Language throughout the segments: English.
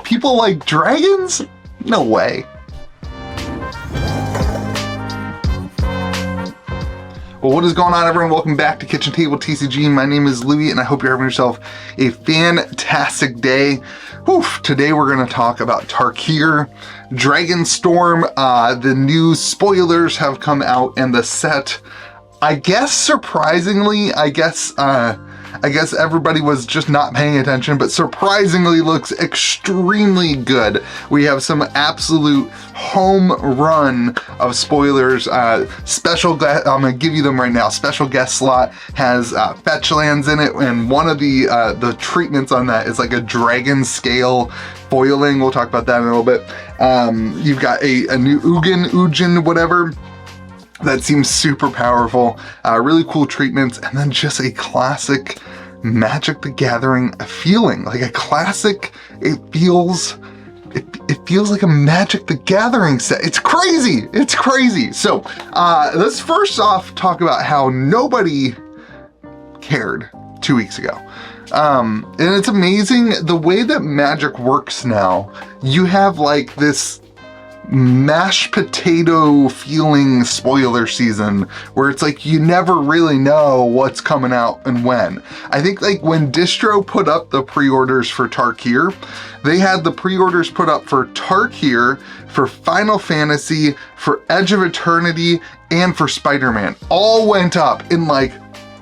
People like dragons? No way. Well, what is going on, everyone? Welcome back to Kitchen Table TCG. My name is Louie, and I hope you're having yourself a fantastic day. Whew. Today we're going to talk about Tarkir, Dragonstorm. The new spoilers have come out, and the set, I guess surprisingly, I guess everybody was just not paying attention, but surprisingly looks extremely good. We have some absolute home run of spoilers. I'm gonna give you them right now. Special guest slot has fetch lands in it, and one of the treatments on that is like a dragon scale foiling. We'll talk about that in a little bit. You've got a new Ujin, whatever. That seems super powerful, really cool treatments, and then just a classic Magic the Gathering feeling. Like a classic, it feels like a Magic the Gathering set. It's crazy, it's crazy. So let's first off talk about how nobody cared 2 weeks ago. And it's amazing the way that Magic works now. You have like this mashed potato feeling spoiler season where it's like you never really know what's coming out and when. I think like when Distro put up the pre-orders for Tarkir, they had the pre-orders put up for Tarkir, for Final Fantasy, for Edge of Eternity, and for Spider-Man. All went up in like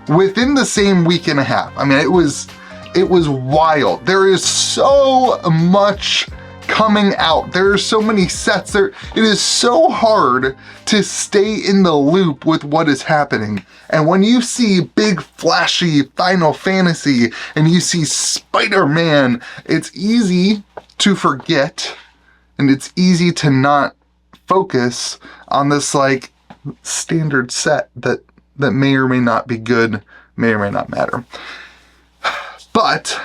within the same week and a half. I mean, it was wild. There is so much coming out. There are so many sets there. It is so hard to stay in the loop with what is happening. And when you see big flashy Final Fantasy and you see Spider-Man, it's easy to forget and it's easy to not focus on this like standard set that may or may not be good, may or may not matter. But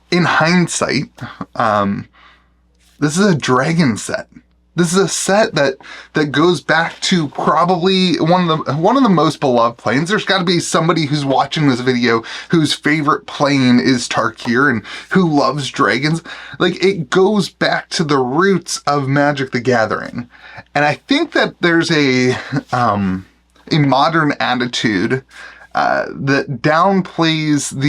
in hindsight, this is a dragon set. This is a set that goes back to probably one of the most beloved planes. There's got to be somebody who's watching this video whose favorite plane is Tarkir and who loves dragons. Like, it goes back to the roots of Magic the Gathering. And I think that there's a modern attitude that downplays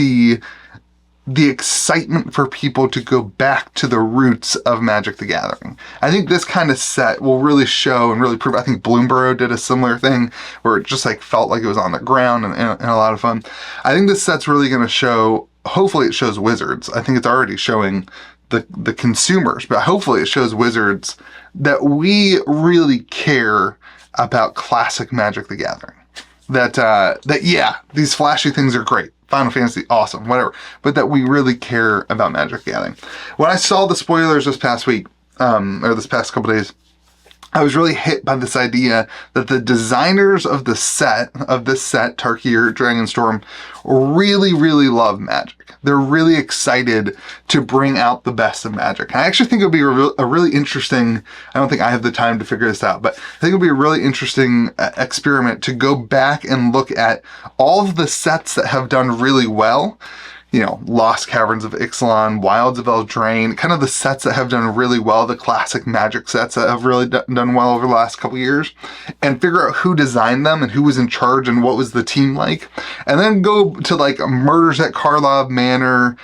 the excitement for people to go back to the roots of Magic the Gathering. I think this kind of set will really show and really prove. I think Bloomborough did a similar thing where it just like felt like it was on the ground and a lot of fun. I think this set's really going to show, hopefully it shows Wizards. I think it's already showing the consumers, but hopefully it shows Wizards that we really care about classic Magic the Gathering. That yeah, these flashy things are great. Final Fantasy, awesome, whatever. But that we really care about Magic the Gathering. When I saw the spoilers this past week, or this past couple days, I was really hit by this idea that the designers of this set, Tarkir, Dragonstorm, really, really love Magic. They're really excited to bring out the best of Magic. I actually think it would be a really interesting, I don't think I have the time to figure this out, but I think it would be a really interesting experiment to go back and look at all of the sets that have done really well. You know, Lost Caverns of Ixalan, Wilds of Eldraine, kind of the sets that have done really well, the classic Magic sets that have really done well over the last couple years, and figure out who designed them and who was in charge and what was the team like. And then go to like Murders at Karlov Manor,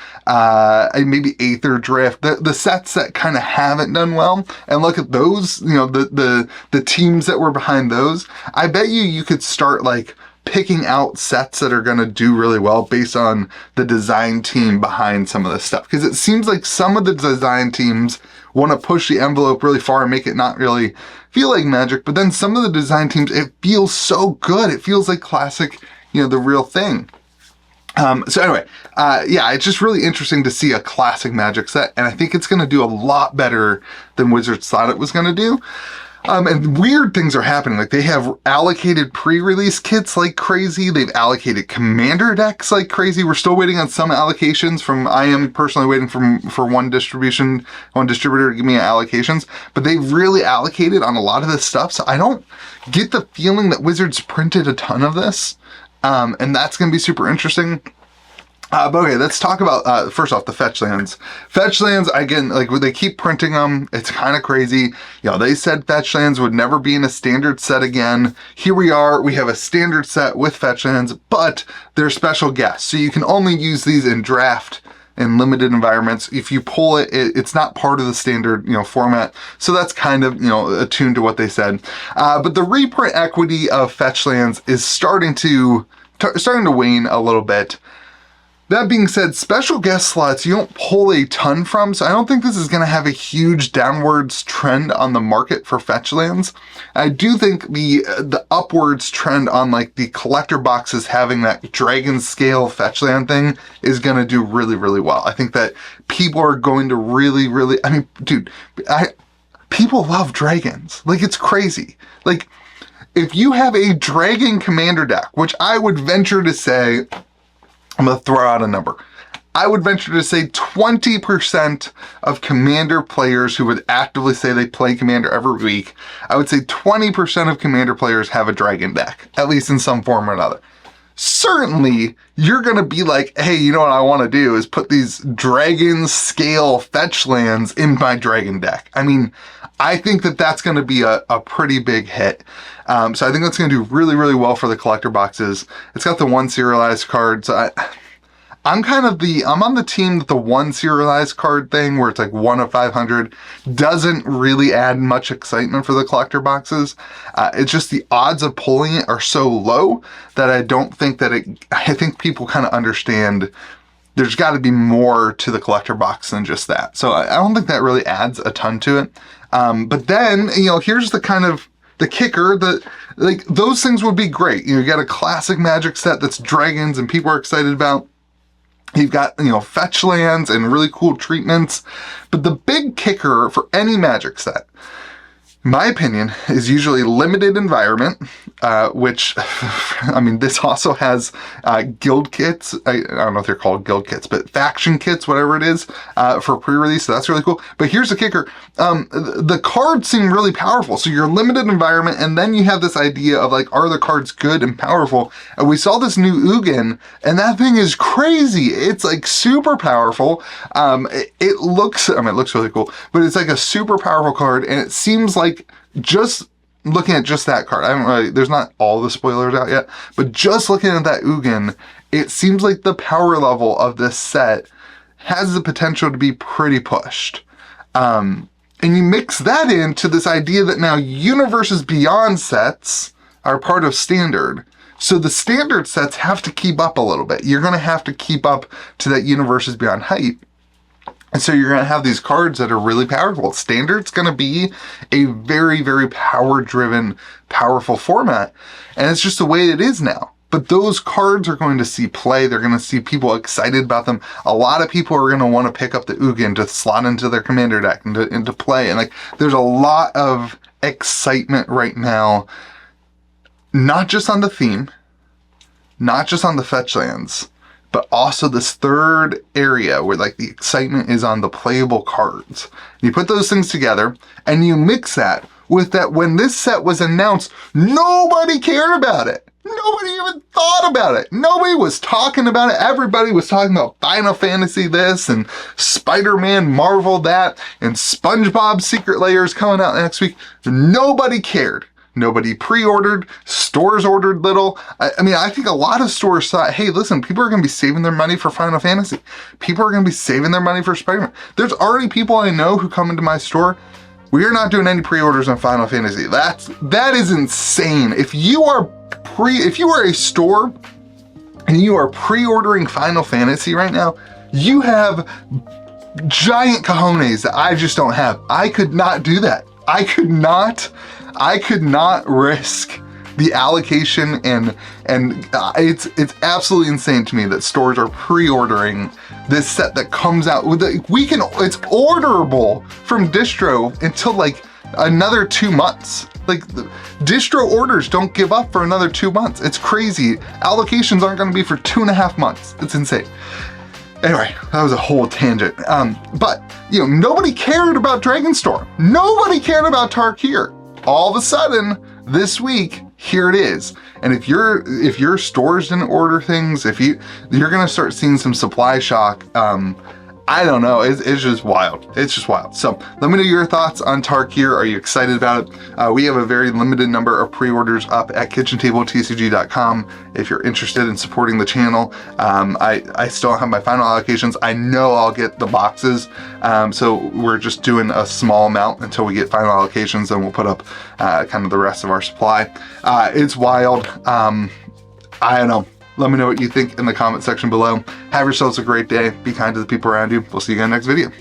maybe Aether Drift, the sets that kind of haven't done well, and look at those, you know, the teams that were behind those. I bet you could start like picking out sets that are going to do really well based on the design team behind some of this stuff. Because it seems like some of the design teams want to push the envelope really far and make it not really feel like Magic. But then some of the design teams, it feels so good. It feels like classic, you know, the real thing. So anyway, yeah, it's just really interesting to see a classic Magic set. And I think it's going to do a lot better than Wizards thought it was going to do. And weird things are happening. Like, they have allocated pre-release kits like crazy. They've allocated commander decks like crazy. We're still waiting on some allocations I am personally waiting for one distributor to give me allocations, but they've really allocated on a lot of this stuff. So I don't get the feeling that Wizards printed a ton of this. And that's going to be super interesting. But okay, let's talk about, first off, the fetch lands. Fetch lands, again, like when they keep printing them, it's kind of crazy. You know, they said fetch lands would never be in a standard set again. Here we are, we have a standard set with fetch lands, but they're special guests. So you can only use these in draft and limited environments. If you pull it, it's not part of the standard, you know, format. So that's kind of, you know, attuned to what they said. But the reprint equity of fetch lands is starting to wane a little bit. That being said, special guest slots you don't pull a ton from, so I don't think this is going to have a huge downwards trend on the market for fetch lands. I do think the upwards trend on like the collector boxes having that dragon scale fetch land thing is going to do really, really well. I think that people are going to really, I mean, dude, people love dragons. Like, it's crazy. Like, if you have a dragon commander deck, which I would venture to say, I'm going to throw out a number. I would venture to say 20% of Commander players who would actively say they play Commander every week, I would say 20% of Commander players have a dragon deck, at least in some form or another. Certainly, you're going to be like, hey, you know what I want to do is put these dragon scale fetch lands in my dragon deck. I mean, I think that that's going to be a pretty big hit. So I think that's going to do really, really well for the collector boxes. It's got the one serialized card. So I'm on the team that the one serialized card thing where it's like 1 of 500 doesn't really add much excitement for the collector boxes. It's just the odds of pulling it are so low that I don't think that I think people kind of understand there's got to be more to the collector box than just that. So I don't think that really adds a ton to it. But then, you know, here's the kind of the kicker that, like, those things would be great. You know, you got a classic Magic set that's dragons and people are excited about. You've got, you know, fetch lands and really cool treatments. But the big kicker for any Magic set, in my opinion, is usually limited environment, which, I mean, this also has guild kits. I don't know if they're called guild kits, but faction kits, whatever it is, for pre-release. So that's really cool. But here's the kicker. The cards seem really powerful. So you're limited environment, and then you have this idea of like, are the cards good and powerful? And we saw this new Ugin, and that thing is crazy. It's like super powerful. It looks really cool, but it's like a super powerful card, and it seems like just looking at just that card, there's not all the spoilers out yet, but just looking at that Ugin, it seems like the power level of this set has the potential to be pretty pushed. And you mix that into this idea that now Universes Beyond sets are part of Standard. So the Standard sets have to keep up a little bit. You're going to have to keep up to that Universes Beyond hype. And so you're going to have these cards that are really powerful. Standard's going to be a very, very power-driven, powerful format. And it's just the way it is now. But those cards are going to see play. They're going to see people excited about them. A lot of people are going to want to pick up the Ugin to slot into their commander deck and to play. And like, there's a lot of excitement right now, not just on the theme, not just on the fetch lands, but also this third area where like the excitement is on the playable cards. You put those things together and you mix that with that when this set was announced, nobody cared about it. Nobody even thought about it. Nobody was talking about it. Everybody was talking about Final Fantasy this and Spider-Man Marvel that and SpongeBob Secret Layers coming out next week. Nobody cared. Nobody pre-ordered, stores ordered little. I mean, I think a lot of stores thought, hey, listen, people are going to be saving their money for Final Fantasy. People are going to be saving their money for Spider-Man. There's already people I know who come into my store. We are not doing any pre-orders on Final Fantasy. That is insane. If you are a store and you are pre-ordering Final Fantasy right now, you have giant cojones that I just don't have. I could not do that. I could not risk the allocation and it's absolutely insane to me that stores are pre-ordering this set that comes out with it's orderable from distro until like another 2 months. Like the distro orders don't give up for another 2 months. It's crazy. Allocations aren't going to be for 2.5 months. It's insane. Anyway, that was a whole tangent. But you know, nobody cared about Dragonstorm. Nobody cared about Tarkir. All of a sudden, this week, here it is. And if your stores didn't order things, you're gonna start seeing some supply shock. I don't know, it's just wild. It's just wild. So let me know your thoughts on Tarkir. Are you excited about it? We have a very limited number of pre-orders up at KitchenTableTCG.com if you're interested in supporting the channel. I still don't have my final allocations. I know I'll get the boxes, so we're just doing a small amount until we get final allocations, and we'll put up kind of the rest of our supply. It's wild. I don't know. Let me know what you think in the comment section below. Have yourselves a great day. Be kind to the people around you. We'll see you again next video.